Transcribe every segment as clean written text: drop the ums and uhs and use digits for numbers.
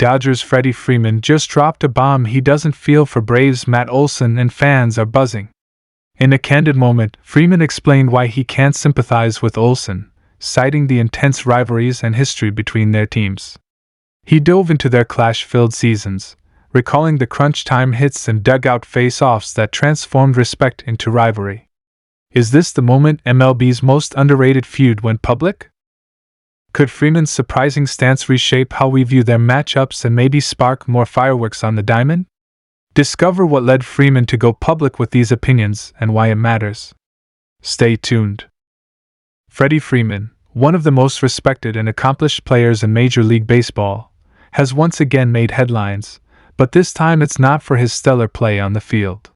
Dodgers Freddie Freeman just dropped a bomb he doesn't feel for Braves Matt Olson, and fans are buzzing. In a candid moment, Freeman explained why he can't sympathize with Olson, citing the intense rivalries and history between their teams. He dove into their clash-filled seasons, recalling the crunch-time hits and dugout face-offs that transformed respect into rivalry. Is this the moment MLB's most underrated feud went public? Could Freeman's surprising stance reshape how we view their matchups and maybe spark more fireworks on the diamond? Discover what led Freeman to go public with these opinions and why it matters. Stay tuned. Freddie Freeman, one of the most respected and accomplished players in Major League Baseball, has once again made headlines, but this time it's not for his stellar play on the field.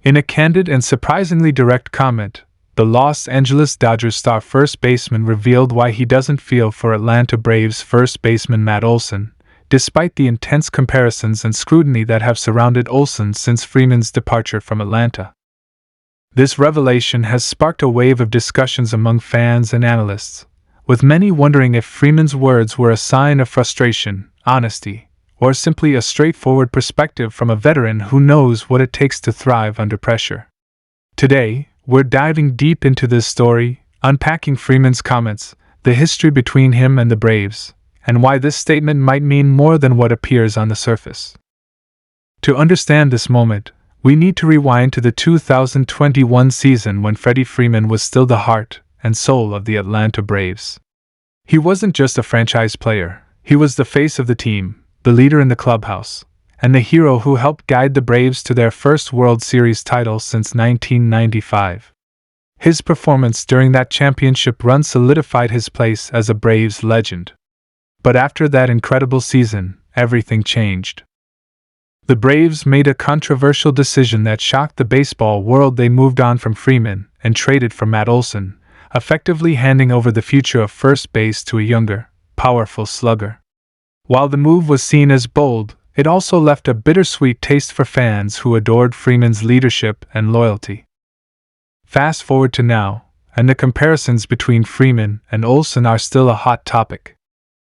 In a candid and surprisingly direct comment, the Los Angeles Dodgers star first baseman revealed why he doesn't feel for Atlanta Braves first baseman Matt Olson, despite the intense comparisons and scrutiny that have surrounded Olson since Freeman's departure from Atlanta. This revelation has sparked a wave of discussions among fans and analysts, with many wondering if Freeman's words were a sign of frustration, honesty, or simply a straightforward perspective from a veteran who knows what it takes to thrive under pressure. Today, we're diving deep into this story, unpacking Freeman's comments, the history between him and the Braves, and why this statement might mean more than what appears on the surface. To understand this moment, we need to rewind to the 2021 season when Freddie Freeman was still the heart and soul of the Atlanta Braves. He wasn't just a franchise player, he was the face of the team, the leader in the clubhouse, and the hero who helped guide the Braves to their first World Series title since 1995. His performance during that championship run solidified his place as a Braves legend. But after that incredible season, everything changed. The Braves made a controversial decision that shocked the baseball world. They moved on from Freeman and traded for Matt Olson, effectively handing over the future of first base to a younger, powerful slugger. While the move was seen as bold, it also left a bittersweet taste for fans who adored Freeman's leadership and loyalty. Fast forward to now, and the comparisons between Freeman and Olson are still a hot topic.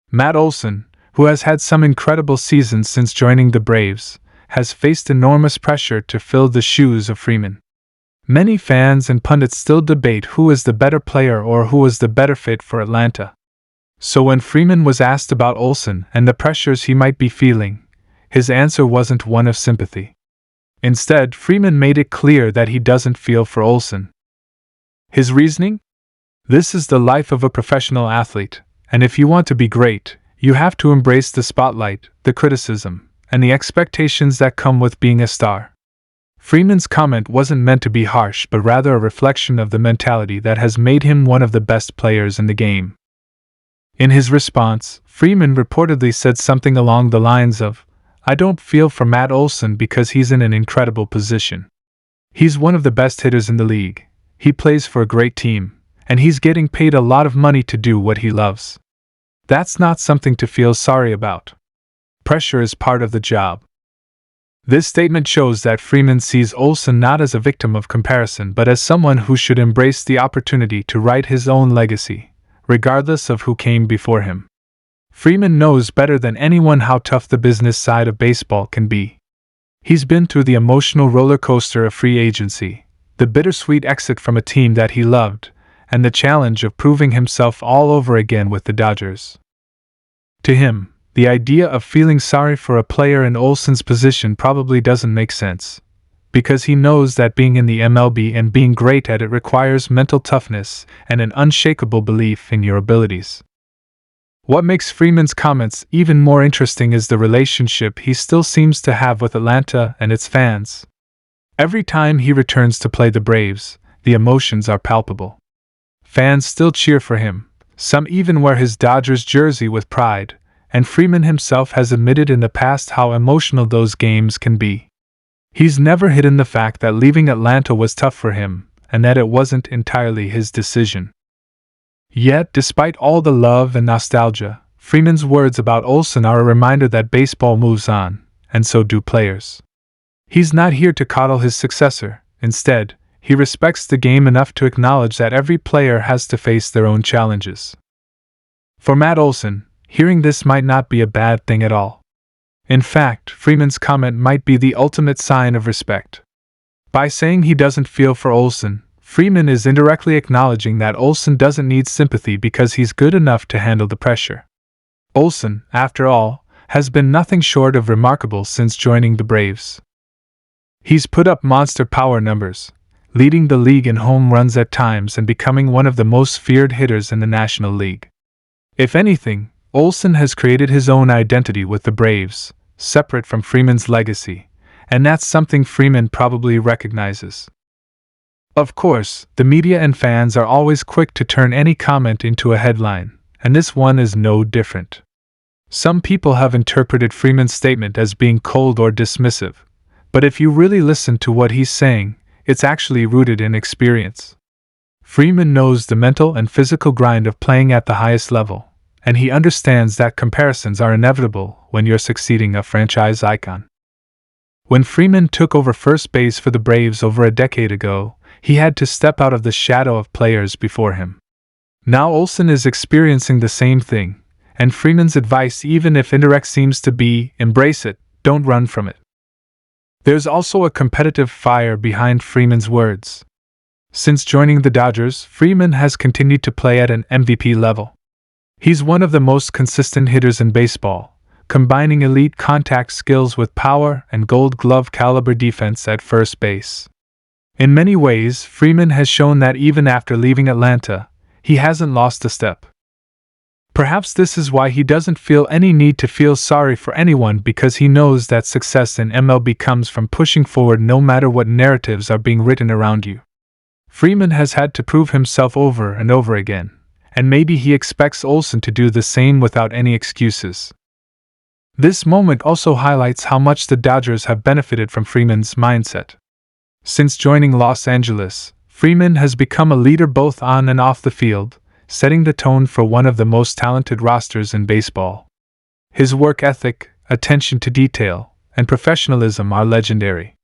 Matt Olson, who has had some incredible seasons since joining the Braves, has faced enormous pressure to fill the shoes of Freeman. Many fans and pundits still debate who is the better player or who was the better fit for Atlanta. So when Freeman was asked about Olson and the pressures he might be feeling, his answer wasn't one of sympathy. Instead, Freeman made it clear that he doesn't feel for Olson. His reasoning? This is the life of a professional athlete, and if you want to be great, you have to embrace the spotlight, the criticism, and the expectations that come with being a star. Freeman's comment wasn't meant to be harsh, but rather a reflection of the mentality that has made him one of the best players in the game. In his response, Freeman reportedly said something along the lines of, "I don't feel for Matt Olson because he's in an incredible position. He's one of the best hitters in the league, he plays for a great team, and he's getting paid a lot of money to do what he loves. That's not something to feel sorry about. Pressure is part of the job." This statement shows that Freeman sees Olson not as a victim of comparison but as someone who should embrace the opportunity to write his own legacy, regardless of who came before him. Freeman knows better than anyone how tough the business side of baseball can be. He's been through the emotional roller coaster of free agency, the bittersweet exit from a team that he loved, and the challenge of proving himself all over again with the Dodgers. To him, the idea of feeling sorry for a player in Olson's position probably doesn't make sense, because he knows that being in the MLB and being great at it requires mental toughness and an unshakable belief in your abilities. What makes Freeman's comments even more interesting is the relationship he still seems to have with Atlanta and its fans. Every time he returns to play the Braves, the emotions are palpable. Fans still cheer for him, some even wear his Dodgers jersey with pride, and Freeman himself has admitted in the past how emotional those games can be. He's never hidden the fact that leaving Atlanta was tough for him, and that it wasn't entirely his decision. Yet, despite all the love and nostalgia, Freeman's words about Olson are a reminder that baseball moves on, and so do players. He's not here to coddle his successor. Instead, he respects the game enough to acknowledge that every player has to face their own challenges. For Matt Olson, hearing this might not be a bad thing at all. In fact, Freeman's comment might be the ultimate sign of respect. By saying he doesn't feel for Olson, Freeman is indirectly acknowledging that Olson doesn't need sympathy because he's good enough to handle the pressure. Olson, after all, has been nothing short of remarkable since joining the Braves. He's put up monster power numbers, leading the league in home runs at times and becoming one of the most feared hitters in the National League. If anything, Olson has created his own identity with the Braves, separate from Freeman's legacy, and that's something Freeman probably recognizes. Of course, the media and fans are always quick to turn any comment into a headline, and this one is no different. Some people have interpreted Freeman's statement as being cold or dismissive, but if you really listen to what he's saying, it's actually rooted in experience. Freeman knows the mental and physical grind of playing at the highest level, and he understands that comparisons are inevitable when you're succeeding a franchise icon. When Freeman took over first base for the Braves over a decade ago, he had to step out of the shadow of players before him. Now Olson is experiencing the same thing, and Freeman's advice, even if indirect, seems to be, embrace it, don't run from it. There's also a competitive fire behind Freeman's words. Since joining the Dodgers, Freeman has continued to play at an MVP level. He's one of the most consistent hitters in baseball, combining elite contact skills with power and Gold Glove caliber defense at first base. In many ways, Freeman has shown that even after leaving Atlanta, he hasn't lost a step. Perhaps this is why he doesn't feel any need to feel sorry for anyone, because he knows that success in MLB comes from pushing forward no matter what narratives are being written around you. Freeman has had to prove himself over and over again, and maybe he expects Olson to do the same without any excuses. This moment also highlights how much the Dodgers have benefited from Freeman's mindset. Since joining Los Angeles, Freeman has become a leader both on and off the field, setting the tone for one of the most talented rosters in baseball. His work ethic, attention to detail, and professionalism are legendary.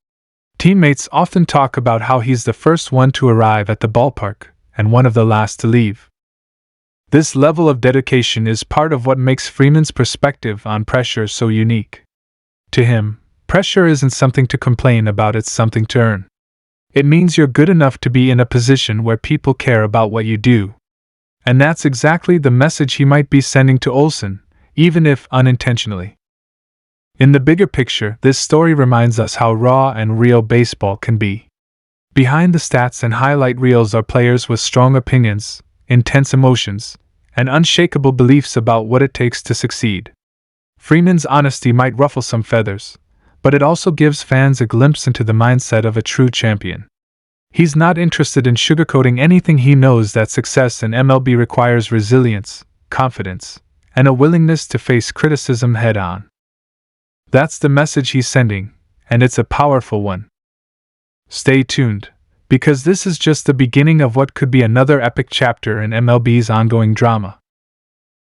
Teammates often talk about how he's the first one to arrive at the ballpark and one of the last to leave. This level of dedication is part of what makes Freeman's perspective on pressure so unique. To him, pressure isn't something to complain about, it's something to earn. It means you're good enough to be in a position where people care about what you do. And that's exactly the message he might be sending to Olson, even if unintentionally. In the bigger picture, this story reminds us how raw and real baseball can be. Behind the stats and highlight reels are players with strong opinions, intense emotions, and unshakable beliefs about what it takes to succeed. Freeman's honesty might ruffle some feathers, but it also gives fans a glimpse into the mindset of a true champion. He's not interested in sugarcoating anything. He knows that success in MLB requires resilience, confidence, and a willingness to face criticism head-on. That's the message he's sending, and it's a powerful one. Stay tuned, because this is just the beginning of what could be another epic chapter in MLB's ongoing drama.